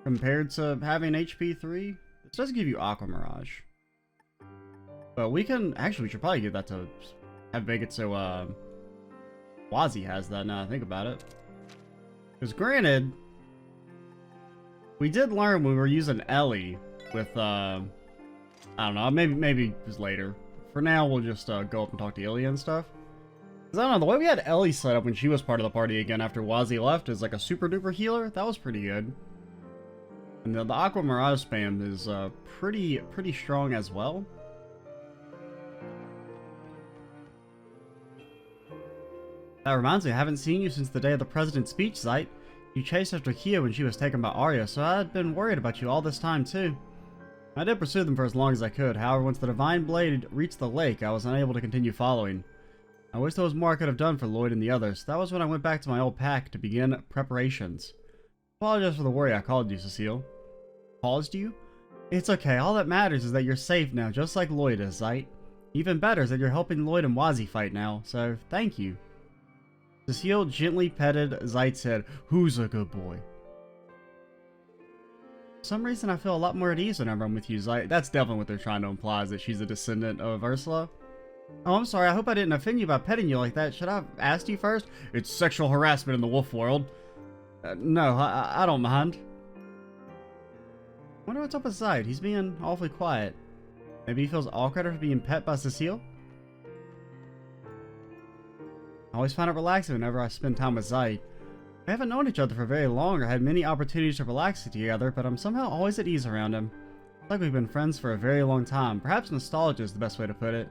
compared to having HP 3. This does give you Aqua Mirage, but we can actually. We should probably give that to make it so Wazi has that. Now I think about it. Because granted, we did learn when we were using Ellie with, I don't know, maybe it was later. For now, we'll just go up and talk to Ilya and stuff. Because I don't know, the way we had Ellie set up when she was part of the party again after Wazi left is like a super duper healer. That was pretty good. And the Aqua Mirage spam is pretty strong as well. That reminds me, I haven't seen you since the day of the President's speech site. You chased after Kia when she was taken by Arya, so I had been worried about you all this time too. I did pursue them for as long as I could, however once the Divine Blade reached the lake, I was unable to continue following. I wish there was more I could have done for Lloyd and the others. That was when I went back to my old pack to begin preparations. Apologize for the worry I called you, Cecile. Caused you? It's okay, all that matters is that you're safe now, just like Lloyd is, Zeit. Even better is that you're helping Lloyd and Wazi fight now, so thank you. Cecile gently petted Zeit's head. Who's a good boy? For some reason I feel a lot more at ease whenever I'm with you, Zeit. That's definitely what they're trying to imply, is that she's a descendant of Ursula. Oh, I'm sorry, I hope I didn't offend you by petting you like that. Should I have asked you first? It's sexual harassment in the wolf world. No, I don't mind. Wonder what's up with Zeit. He's being awfully quiet. Maybe he feels awkward after being pet by Cecile? I always find it relaxing whenever I spend time with Zeit. We haven't known each other for very long or had many opportunities to relax together, but I'm somehow always at ease around him. It's like we've been friends for a very long time. Perhaps nostalgia is the best way to put it.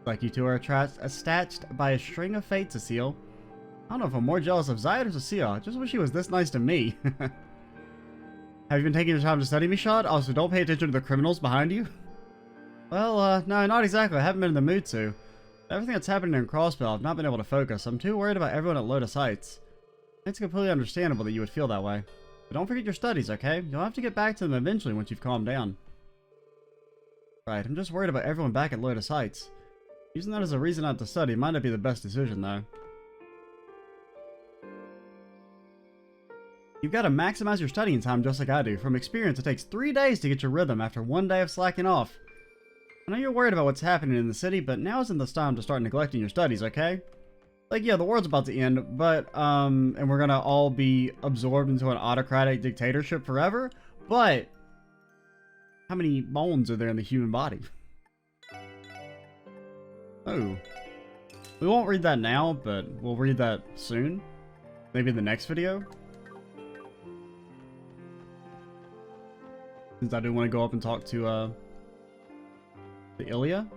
Like you two are attached by a string of fate, Cecile. I don't know if I'm more jealous of Zeit or Cecile. I just wish he was this nice to me. Have you been taking your time to study me, Shad? Also, don't pay attention to the criminals behind you. Well, no, not exactly. I haven't been in the mood to. Everything that's happening in Crossbell, I've not been able to focus. I'm too worried about everyone at Lotus Heights. It's completely understandable that you would feel that way. But don't forget your studies, okay? You'll have to get back to them eventually once you've calmed down. Right, I'm just worried about everyone back at Lotus Heights. Using that as a reason not to study might not be the best decision, though. You've got to maximize your studying time just like I do. From experience, it takes 3 days to get your rhythm after 1 day of slacking off. I know you're worried about what's happening in the city, but now isn't the time to start neglecting your studies, okay? Like, yeah, the world's about to end, but, and we're gonna all be absorbed into an autocratic dictatorship forever, but how many bones are there in the human body? Oh. We won't read that now, but we'll read that soon. Maybe in the next video. Since I do want to go up and talk to, Ilya.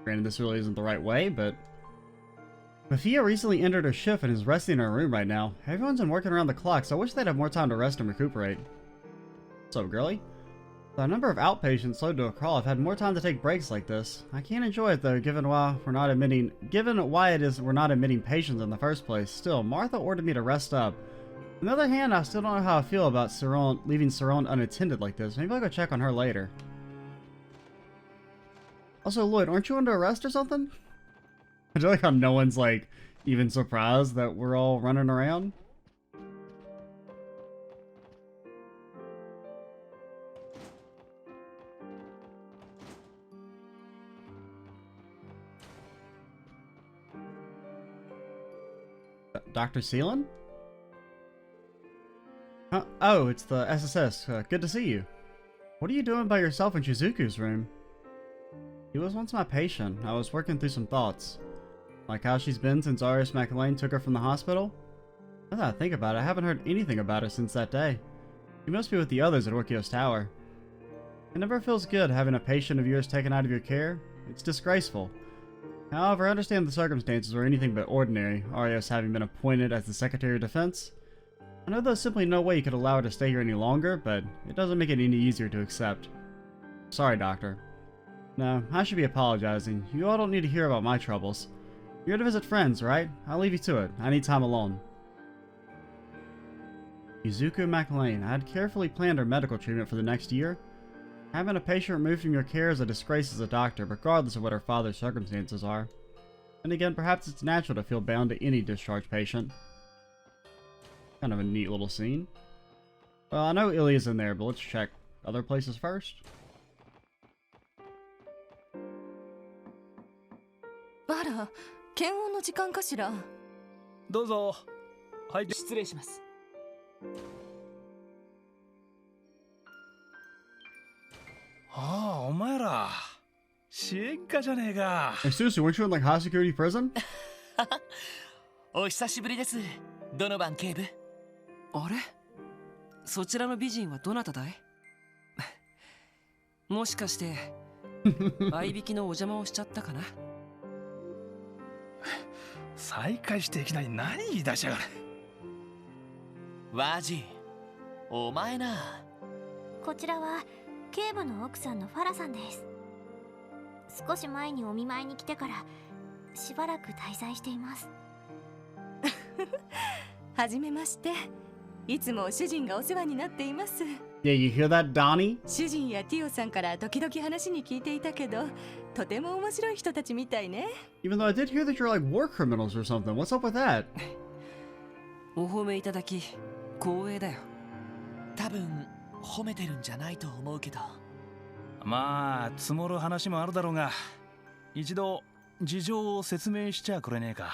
Granted, this really isn't the right way, but Mafia recently entered her shift and is resting in her room right now. Everyone's been working around the clock, so I wish they'd have more time to rest and recuperate. What's up, girly? The number of outpatients slowed to a crawl. I've had more time to take breaks like this. I can't enjoy it though, given why we're not admitting patients in the first place. Still, Martha ordered me to rest up. On the other hand, I still don't know how I feel about leaving Saron unattended like this. Maybe I'll go check on her later. Also, Lloyd, aren't you under arrest or something? I feel like how no one's, like, even surprised that we're all running around. Dr. Seelan? Oh, it's the SSS. Good to see you. What are you doing by yourself in Shizuku's room? He was once my patient. I was working through some thoughts. Like how she's been since Arius McLean took her from the hospital? Now that I think about it, I haven't heard anything about her since that day. She must be with the others at Orkios Tower. It never feels good having a patient of yours taken out of your care. It's disgraceful. However, I understand the circumstances were anything but ordinary, Arius having been appointed as the Secretary of Defense. I know there's simply no way you could allow her to stay here any longer, but it doesn't make it any easier to accept. Sorry, Doctor. No, I should be apologizing. You all don't need to hear about my troubles. You're to visit friends, right? I'll leave you to it. I need time alone. Izuku McLean, I had carefully planned her medical treatment for the next year. Having a patient removed from your care is a disgrace as a doctor, regardless of what her father's circumstances are. And again, perhaps it's natural to feel bound to any discharged patient. Kind of a neat little scene. Well, I know Ilya's in there, but let's check other places first.
あら、検温の時間かしら。
どうぞ。はい。
失礼します。
ああ、お前ら。支援家じゃねえか。
Hey, seriously, weren't you in like high security prison?
お久しぶりです。ドノバン警部。
あれ？そちらの美人はどなただい？もしかして、合いびきのお邪魔をしちゃったかな？
再会していきなり何言い出しやがる。
ワジ、お前な。
こちらは警部の奥さんのファラさんです。少し前にお見舞いに来てからしばらく滞在しています。
はじめまして。いつも主人がお世話になっています。
Yeah, you hear that, Donnie?
主人やティオさんから時々話に聞いていたけど、とても面白い人たちみたいね。
Even though I did hear that you're like war criminals or something. What's up with that?
お褒めいただき、光栄だよ。
多分褒めてるんじゃないと思うけど。
まあ、積もる話もあるだろうが、一度事情を説明しちゃくれねえか。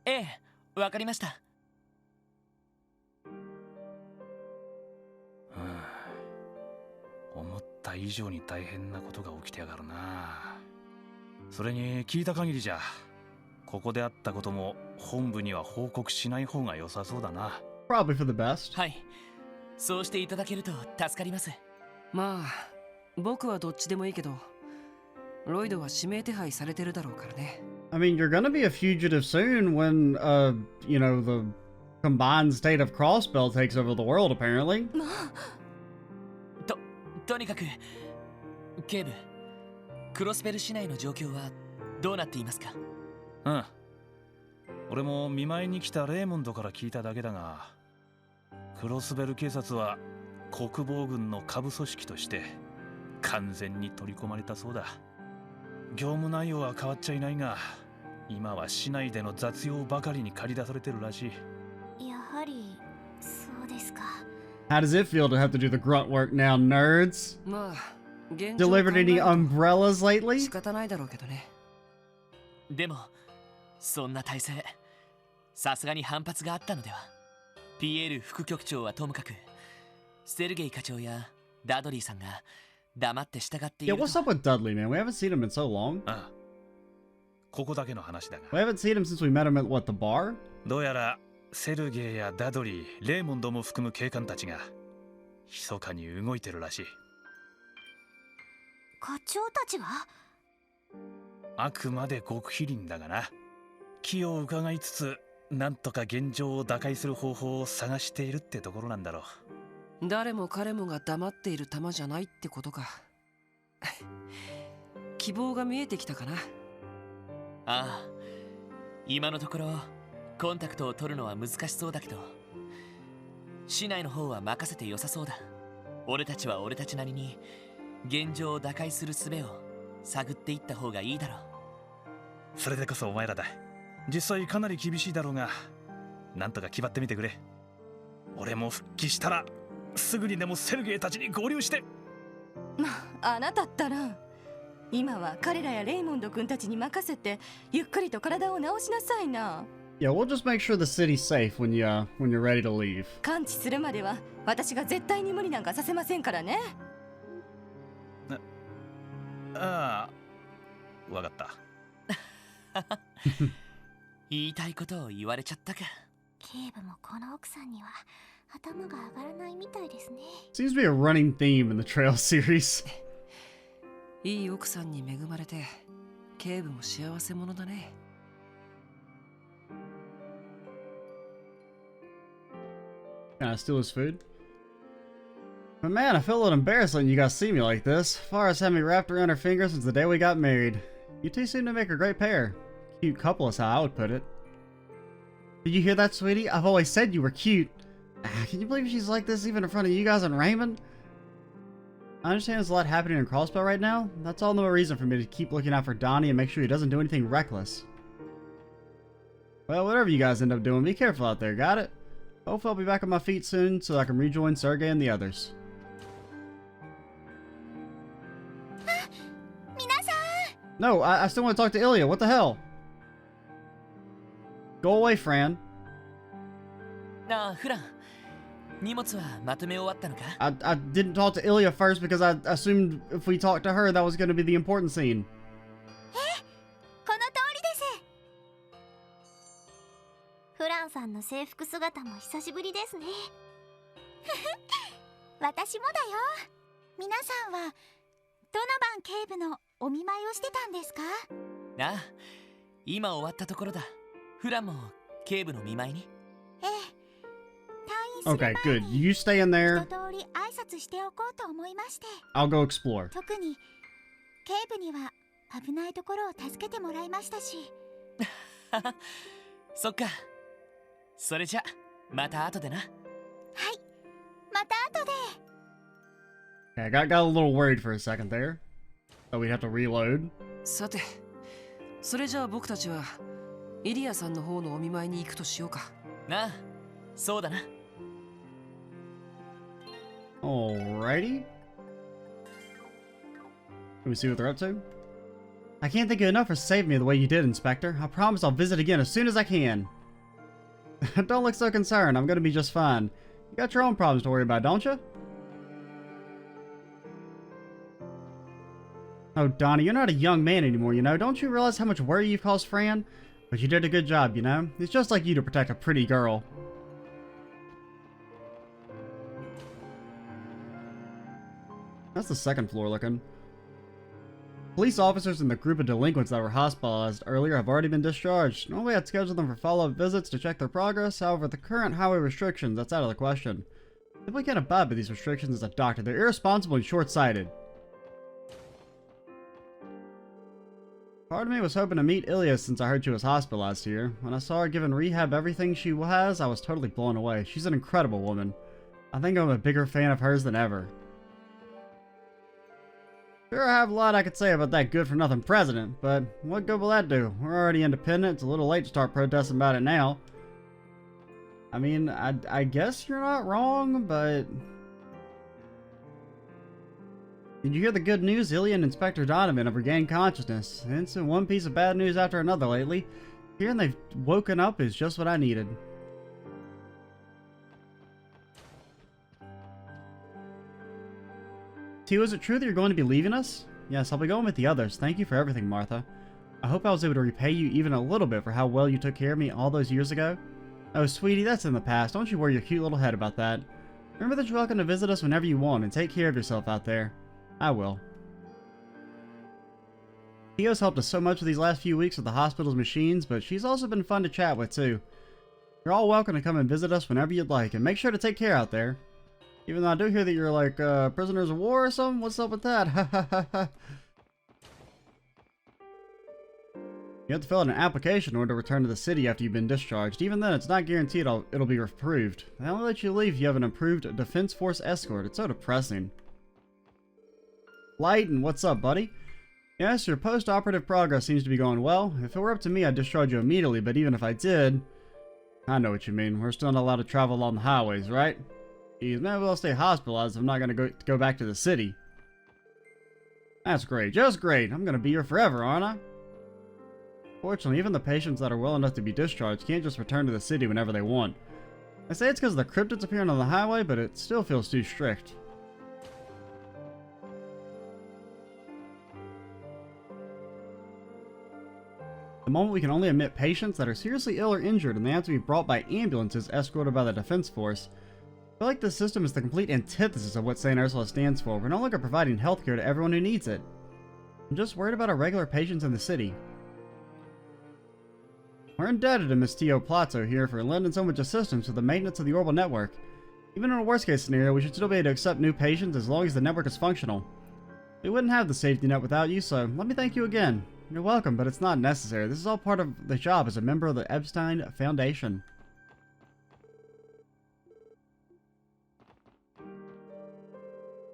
ええ、わかりました。
思った以上に大変なことが起きてやがるな。それに聞いた限りじゃ、ここであったことも本部には報告しない方が良さそうだな。
Probably for the best.
はい、そうしていただけると助かります。
まあ、僕はどっちでもいいけど、ロイドは指名手配されてるだろうからね。
I mean, you're gonna be a fugitive soon when, you know, the combined state of Crossbell takes over the world, apparently.
とにかく、警部、クロスベル市内の状況はどうなっていますか？
うん。俺も見舞いに来たレーモンドから聞いただけだが、クロスベル警察は国防軍の下部組織として完全に取り込まれたそうだ。業務内容は変わっちゃいないが、今は市内での雑用ばかりに駆り出されてるらしい。
やはりそうですか。
How does it feel to have to do the grunt work now, nerds?
まあ、
Delivered any umbrellas lately?
仕方ないだろうけどね。
でも、そんな体制、さすがに反発があったのでは。ピエール副局長はともかく、セルゲイ課長やダドリーさんが黙って従っている
Yeah, what's up with Dudley, man? We haven't seen him in so long.
ああ、ここだけの話だが。
We haven't seen him since we met him at, what, the bar?
どうやら、セルゲイやダドリー、レーモンドも含む警官たちが密かに動いてるらしい。
課長たちは？
あくまで極秘林だがな。気を伺いつつ、なんとか現状を打開する方法を探しているってところなんだろ
う。誰も彼もが黙っている玉じゃないってことか。希望が見えてきたかな。
ああ、今のところコンタクトを取るのは難しそうだけど、市内の方は任せて良さそうだ。俺たちは俺たちなりに現状を打開する術を探っていった方がいいだろう。
それでこそお前らだ。実際かなり厳しいだろうが、なんとか決まってみてくれ。俺も復帰したらすぐにでもセルゲイたちに合流して。
あなたったら今は彼らやレイモンド君たちに任せてゆっくりと体を治しなさいな。
Yeah, we'll just make sure the city's safe when you're ready to leave.
完治するまでは私が絶対に無理なんかさせませんからね。
ああ、わかった。
言いたいことを言われちゃったか。
警部もこの奥さんには頭が上がらないみたいですね。
Seems to be a running theme in the Trail series.
いい奥さんに恵まれて、警部も幸せ者だね。
Can I steal his food? But man, I feel a little embarrassed letting you guys see me like this. Farah's had me wrapped around her finger since the day we got married. You two seem to make a great pair. Cute couple is how I would put it. Did you hear that, sweetie? I've always said you were cute. Can you believe she's like this even in front of you guys and Raymond? I understand there's a lot happening in Crossbell right now. That's all the more reason for me to keep looking out for Donnie and make sure he doesn't do anything reckless. Well, whatever you guys end up doing, be careful out there, got it? Hopefully I'll be back on my feet soon so I can rejoin Sergey and the others. No, I still want to talk to Ilya. What the hell? Go away, Fran.
Ah, Fran. 荷物はまとめ終わったのか?
I didn't talk to Ilya first because I assumed if we talked to her that was going to be the important scene.
この通りです。フランさんの制服姿も久しぶりですね。私もだよ。皆さんはドノバン警部のお見舞いをしてたんですか?
ああ、今終わったところだ。フランも警部の見舞いに?
ええ。
Okay, good. You stay in there. I'll go explore.
特に警部には危ないところを助けてもらいましたし。
そっか。それじゃまた後でな。はい。
また後で。
Okay, I got a little worried for a second there. So we'd have to reload.
さて、それじゃあ僕たちはイリアさんの方のお見舞いに行くとしようか。
なあ、そうだな。
Alrighty. Let me see what they're up to. I can't thank you enough for saving me the way you did, Inspector. I promise I'll visit again as soon as I can. Don't look so concerned. I'm gonna be just fine. You got your own problems to worry about, don't you? Oh, Donnie, you're not a young man anymore, you know. Don't you realize how much worry you've caused Fran? But you did a good job, you know. It's just like you to protect a pretty girl. That's the second floor looking. Police officers and the group of delinquents that were hospitalized earlier have already been discharged. Normally I'd schedule them for follow-up visits to check their progress, however the current highway restrictions, that's out of the question. If we can't abide by these restrictions as a doctor, they're irresponsible and short-sighted. Part of me was hoping to meet Ilya since I heard she was hospitalized here. When I saw her given rehab everything she has, I was totally blown away. She's an incredible woman. I think I'm a bigger fan of hers than ever. Sure, I have a lot I could say about that good-for-nothing president, but what good will that do? We're already independent. It's a little late to start protesting about it now. I mean, I guess you're not wrong, but... Did you hear the good news? Ilya and Inspector Donovan have regained consciousness. It's one piece of bad news after another lately. Hearing they've woken up is just what I needed. Tio, is it true that you're going to be leaving us? Yes, I'll be going with the others. Thank you for everything, Martha. I hope I was able to repay you even a little bit for how well you took care of me all those years ago. Oh, sweetie, that's in the past. Don't you worry your cute little head about that. Remember that you're welcome to visit us whenever you want, and take care of yourself out there. I will. Tio's helped us so much with these last few weeks with the hospital's machines, but she's also been fun to chat with, too. You're all welcome to come and visit us whenever you'd like, and make sure to take care out there. Even though I do hear that you're like, prisoners of war or something? What's up with that? You have to fill out an application in order to return to the city after you've been discharged. Even then, it's not guaranteed it'll be approved. They only let you leave if you have an approved Defense Force escort. It's so depressing. Lighten, what's up, buddy? Yes, your post-operative progress seems to be going well. If it were up to me, I'd discharge you immediately, but even if I did... I know what you mean. We're still not allowed to travel along the highways, right? Geez, maybe I'll stay hospitalized if I'm not going to go back to the city. That's great, just great. I'm going to be here forever, aren't I? Fortunately, even the patients that are well enough to be discharged can't just return to the city whenever they want. I say it's because of the cryptids appearing on the highway, but it still feels too strict. At the moment, we can only admit patients that are seriously ill or injured, and they have to be brought by ambulances escorted by the Defense Force. I feel like this system is the complete antithesis of what St. Ursula stands for. We're no longer providing healthcare to everyone who needs it. I'm just worried about our regular patients in the city. We're indebted to Miss Tio Plato here for lending so much assistance with the maintenance of the orbital network. Even in a worst-case scenario, we should still be able to accept new patients as long as the network is functional. We wouldn't have the safety net without you, so let me thank you again. You're welcome, but it's not necessary. This is all part of the job as a member of the Epstein Foundation.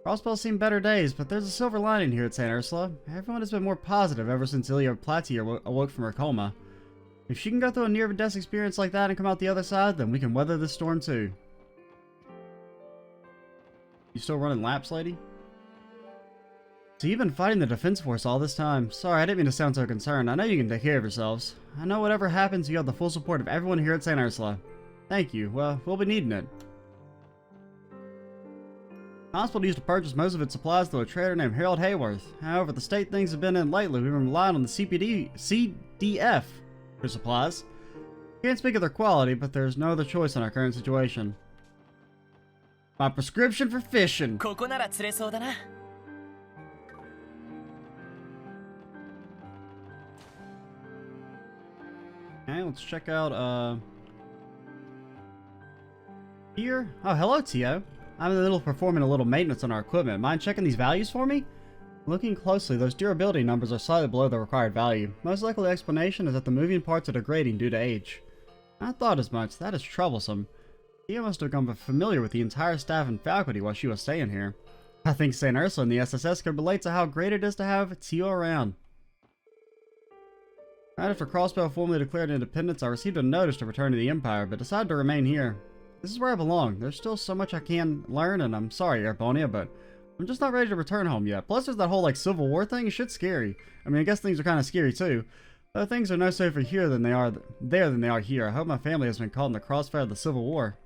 Crossbell's seen better days, but there's a silver lining here at St. Ursula. Everyone has been more positive ever since Ilya Platier awoke from her coma. If she can go through a near-death experience like that and come out the other side, then we can weather this storm too. You still running laps, lady? So you've been fighting the defense force all this time. Sorry, I didn't mean to sound so concerned. I know you can take care of yourselves. I know whatever happens, you have the full support of everyone here at St. Ursula. Thank you. Well, we'll be needing it. The hospital used to purchase most of its supplies through a trader named Harold Hayworth. However, the state things have been in lately, we've been relying on the CDF for supplies. Can't speak of their quality, but there's no other choice in our current situation. My prescription for fishing. Okay, let's check out, here. Oh, hello, Tio. I'm in the middle of performing a little maintenance on our equipment. Mind checking these values for me? Looking closely, those durability numbers are slightly below the required value. Most likely the explanation is that the moving parts are degrading due to age. I thought as much. That is troublesome. Tio must have become familiar with the entire staff and faculty while she was staying here. I think St. Ursula and the SSS could relate to how great it is to have Tio around. Right after Crossbell formally declared independence, I received a notice to return to the Empire, but decided to remain here. This is where I belong. There's still so much I can learn, and I'm sorry, Erbonia, but I'm just not ready to return home yet. Plus, there's that whole, like, Civil War thing. Shit's scary. I mean, I guess things are kind of scary, too. Though things are no safer here than they are there than they are here. I hope my family has been caught in the crossfire of the Civil War.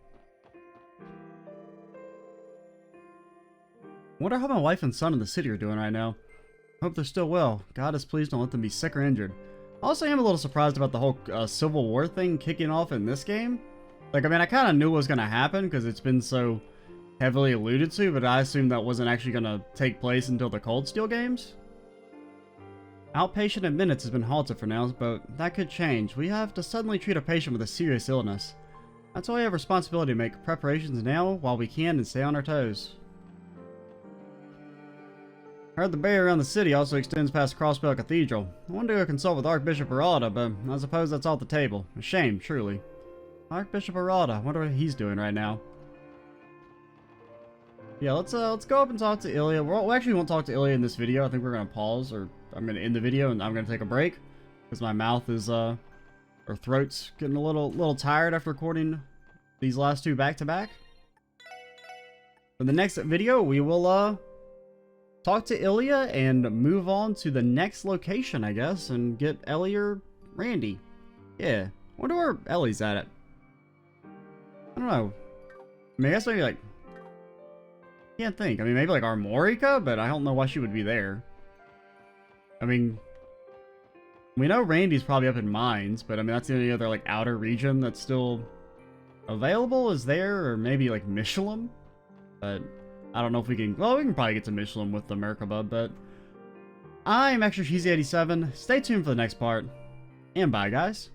I wonder how my wife and son in the city are doing right now. Hope they're still well. God is pleased, don't let them be sick or injured. Also, I am a little surprised about the whole Civil War thing kicking off in this game. Like, I mean, I kind of knew what was going to happen because it's been so heavily alluded to, but I assumed that wasn't actually going to take place until the Cold Steel games. Outpatient admittance has been halted for now, but that could change. We have to suddenly treat a patient with a serious illness. That's why we have responsibility to make preparations now while we can and stay on our toes. I heard the barrier around the city also extends past Crossbell Cathedral. I wanted to go consult with Archbishop Arada, but I suppose that's off the table. A shame, truly. Archbishop Arada, I wonder what he's doing right now. Yeah, let's go up and talk to Ilya. We actually won't talk to Ilya in this video. I think we're gonna pause, or I'm gonna end the video and I'm gonna take a break because my mouth is or throat's getting a little tired after recording these last two back to back. For the next video, we will talk to Ilya and move on to the next location, I guess, and get Ellie or Randy. Yeah, I wonder where Ellie's at. I don't know. I mean, I guess maybe, like, can't think. I mean, maybe, like, Armorica, but I don't know why she would be there. I mean, we know Randy's probably up in Mines, but, I mean, that's the only other, like, outer region that's still available is there, or maybe, like, Michelin. But I don't know if we can... Well, we can probably get to Michelin with the Merkaba, but I'm Extra Cheesy 87. Stay tuned for the next part, and bye, guys.